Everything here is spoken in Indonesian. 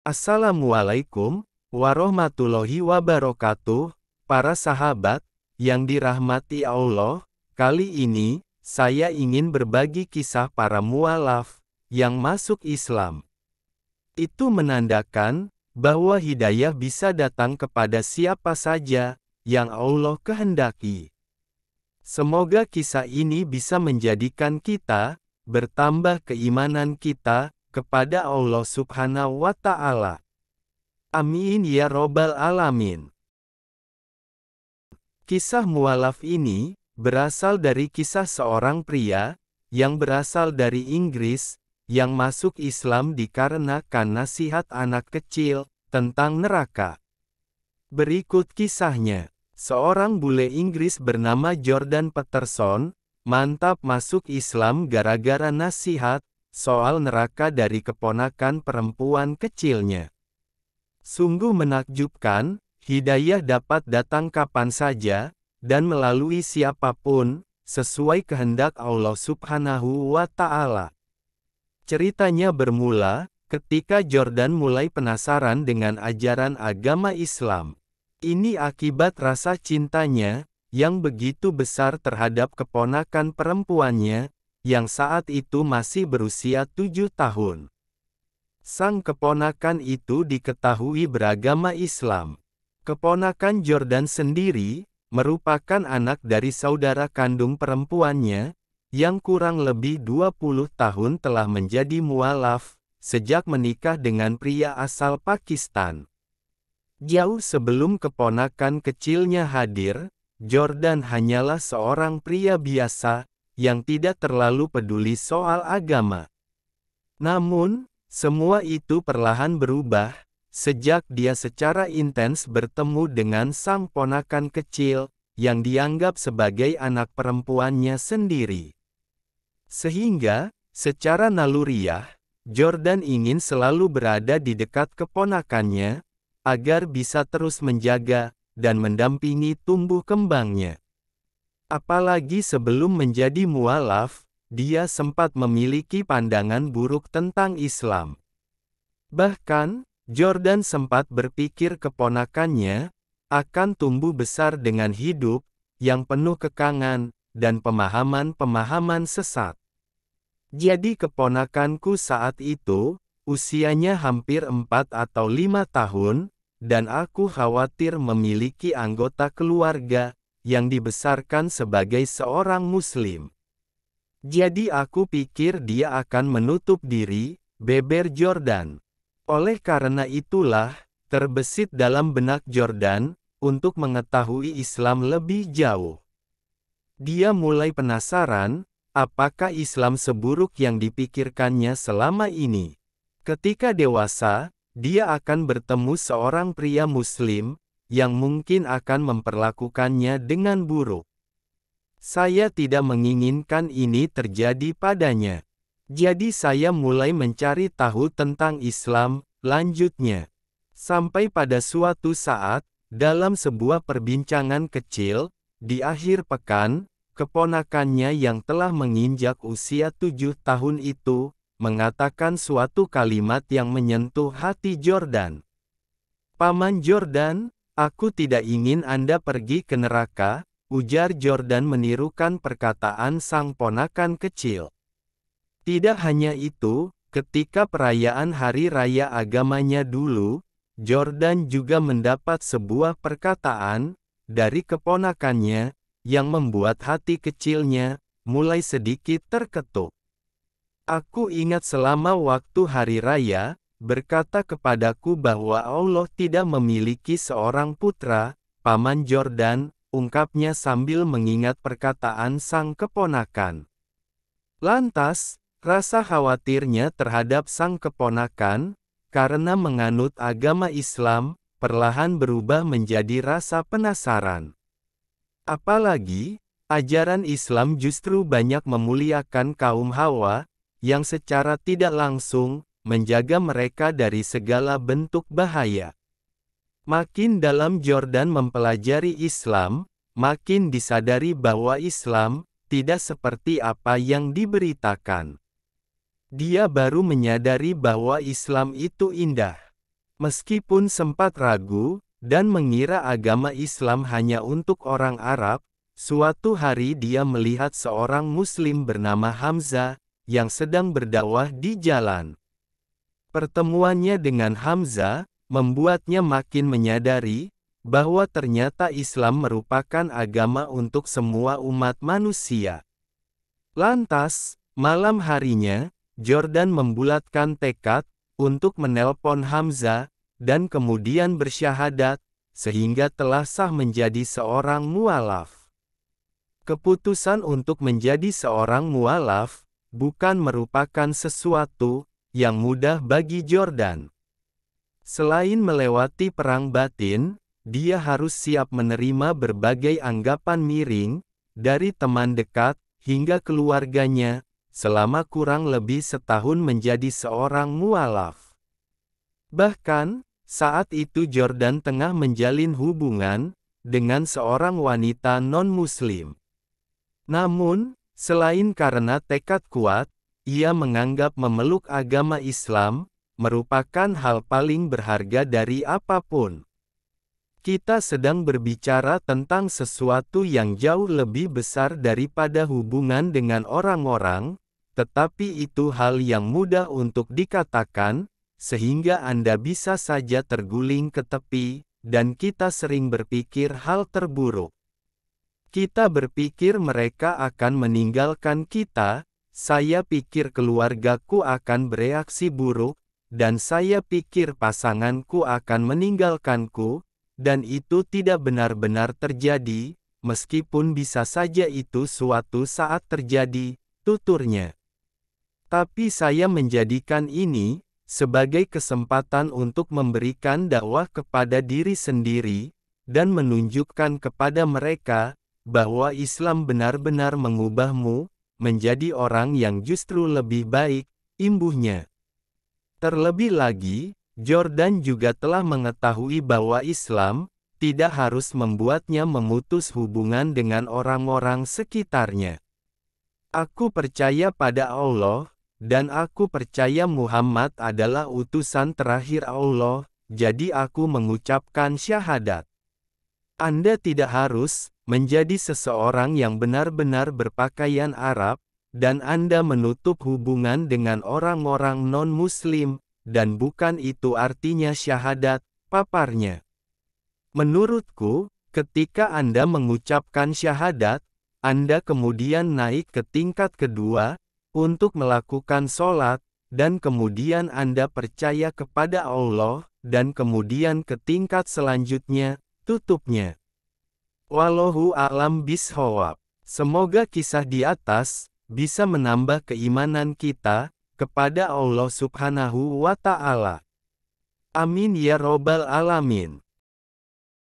Assalamualaikum warahmatullahi wabarakatuh, para sahabat yang dirahmati Allah. Kali ini, saya ingin berbagi kisah para mualaf yang masuk Islam. Itu menandakan bahwa hidayah bisa datang kepada siapa saja yang Allah kehendaki. Semoga kisah ini bisa menjadikan kita bertambah keimanan kita kepada Allah Subhanahu wa Ta'ala. Amin ya Robbal 'Alamin. Kisah mualaf ini berasal dari kisah seorang pria yang berasal dari Inggris yang masuk Islam dikarenakan nasihat anak kecil tentang neraka. Berikut kisahnya. Seorang bule Inggris bernama Jordan Peterson mantap masuk Islam gara-gara nasihat soal neraka dari keponakan perempuan kecilnya. Sungguh menakjubkan, hidayah dapat datang kapan saja, dan melalui siapapun, sesuai kehendak Allah Subhanahu wa Ta'ala. Ceritanya bermula ketika Jordan mulai penasaran dengan ajaran agama Islam. Ini akibat rasa cintanya yang begitu besar terhadap keponakan perempuannya, yang saat itu masih berusia 7 tahun. Sang keponakan itu diketahui beragama Islam. Keponakan Jordan sendiri merupakan anak dari saudara kandung perempuannya, yang kurang lebih 20 tahun telah menjadi mualaf, sejak menikah dengan pria asal Pakistan. Jauh sebelum keponakan kecilnya hadir, Jordan hanyalah seorang pria biasa, yang tidak terlalu peduli soal agama. Namun, semua itu perlahan berubah, sejak dia secara intens bertemu dengan sang ponakan kecil, yang dianggap sebagai anak perempuannya sendiri. Sehingga, secara naluriah, Jordan ingin selalu berada di dekat keponakannya, agar bisa terus menjaga dan mendampingi tumbuh kembangnya. Apalagi sebelum menjadi mualaf, dia sempat memiliki pandangan buruk tentang Islam. Bahkan, Jordan sempat berpikir keponakannya akan tumbuh besar dengan hidup yang penuh kekangan dan pemahaman-pemahaman sesat. Jadi keponakanku saat itu, usianya hampir 4 atau 5 tahun, dan aku khawatir memiliki anggota keluarga yang dibesarkan sebagai seorang muslim. Jadi aku pikir dia akan menutup diri, beber Jordan. Oleh karena itulah, terbesit dalam benak Jordan, untuk mengetahui Islam lebih jauh. Dia mulai penasaran, apakah Islam seburuk yang dipikirkannya selama ini. Ketika dewasa, dia akan bertemu seorang pria muslim, yang mungkin akan memperlakukannya dengan buruk. Saya tidak menginginkan ini terjadi padanya. Jadi saya mulai mencari tahu tentang Islam, lanjutnya. Sampai pada suatu saat, dalam sebuah perbincangan kecil, di akhir pekan, keponakannya yang telah menginjak usia 7 tahun itu, mengatakan suatu kalimat yang menyentuh hati Jordan. "Paman Jordan, aku tidak ingin Anda pergi ke neraka," ujar Jordan menirukan perkataan sang ponakan kecil. Tidak hanya itu, ketika perayaan hari raya agamanya dulu, Jordan juga mendapat sebuah perkataan dari keponakannya, yang membuat hati kecilnya mulai sedikit terketuk. "Aku ingat selama waktu hari raya, berkata kepadaku bahwa Allah tidak memiliki seorang putra, Paman Jordan," ungkapnya sambil mengingat perkataan sang keponakan. Lantas, rasa khawatirnya terhadap sang keponakan, karena menganut agama Islam, perlahan berubah menjadi rasa penasaran. Apalagi, ajaran Islam justru banyak memuliakan kaum Hawa, yang secara tidak langsung menjaga mereka dari segala bentuk bahaya. Makin dalam Jordan mempelajari Islam, makin disadari bahwa Islam tidak seperti apa yang diberitakan. Dia baru menyadari bahwa Islam itu indah. Meskipun sempat ragu, dan mengira agama Islam hanya untuk orang Arab, suatu hari dia melihat seorang Muslim bernama Hamzah, yang sedang berdakwah di jalan. Pertemuannya dengan Hamzah, membuatnya makin menyadari, bahwa ternyata Islam merupakan agama untuk semua umat manusia. Lantas, malam harinya, Jordan membulatkan tekad, untuk menelpon Hamzah, dan kemudian bersyahadat, sehingga telah sah menjadi seorang mualaf. Keputusan untuk menjadi seorang mualaf, bukan merupakan sesuatu, yang mudah bagi Jordan. Selain melewati perang batin, dia harus siap menerima berbagai anggapan miring, dari teman dekat, hingga keluarganya, selama kurang lebih setahun menjadi seorang mualaf. Bahkan, saat itu Jordan tengah menjalin hubungan, dengan seorang wanita non-muslim. Namun, selain karena tekad kuat, ia menganggap memeluk agama Islam, merupakan hal paling berharga dari apapun. Kita sedang berbicara tentang sesuatu yang jauh lebih besar daripada hubungan dengan orang-orang, tetapi itu hal yang mudah untuk dikatakan, sehingga Anda bisa saja terguling ke tepi, dan kita sering berpikir hal terburuk. Kita berpikir mereka akan meninggalkan kita, saya pikir keluargaku akan bereaksi buruk, dan saya pikir pasanganku akan meninggalkanku, dan itu tidak benar-benar terjadi, meskipun bisa saja itu suatu saat terjadi, tuturnya. Tapi saya menjadikan ini, sebagai kesempatan untuk memberikan dakwah kepada diri sendiri, dan menunjukkan kepada mereka, bahwa Islam benar-benar mengubahmu, menjadi orang yang justru lebih baik, imbuhnya. Terlebih lagi, Jordan juga telah mengetahui bahwa Islam tidak harus membuatnya memutus hubungan dengan orang-orang sekitarnya. Aku percaya pada Allah, dan aku percaya Muhammad adalah utusan terakhir Allah, jadi aku mengucapkan syahadat. Anda tidak harus menjadi seseorang yang benar-benar berpakaian Arab, dan Anda menutup hubungan dengan orang-orang non-Muslim, dan bukan itu artinya syahadat, paparnya. Menurutku, ketika Anda mengucapkan syahadat, Anda kemudian naik ke tingkat kedua, untuk melakukan sholat, dan kemudian Anda percaya kepada Allah, dan kemudian ke tingkat selanjutnya, tutupnya. Wallahu a'lam bishawab. Semoga kisah di atas, bisa menambah keimanan kita, kepada Allah Subhanahu wa Ta'ala. Amin ya Robbal Alamin.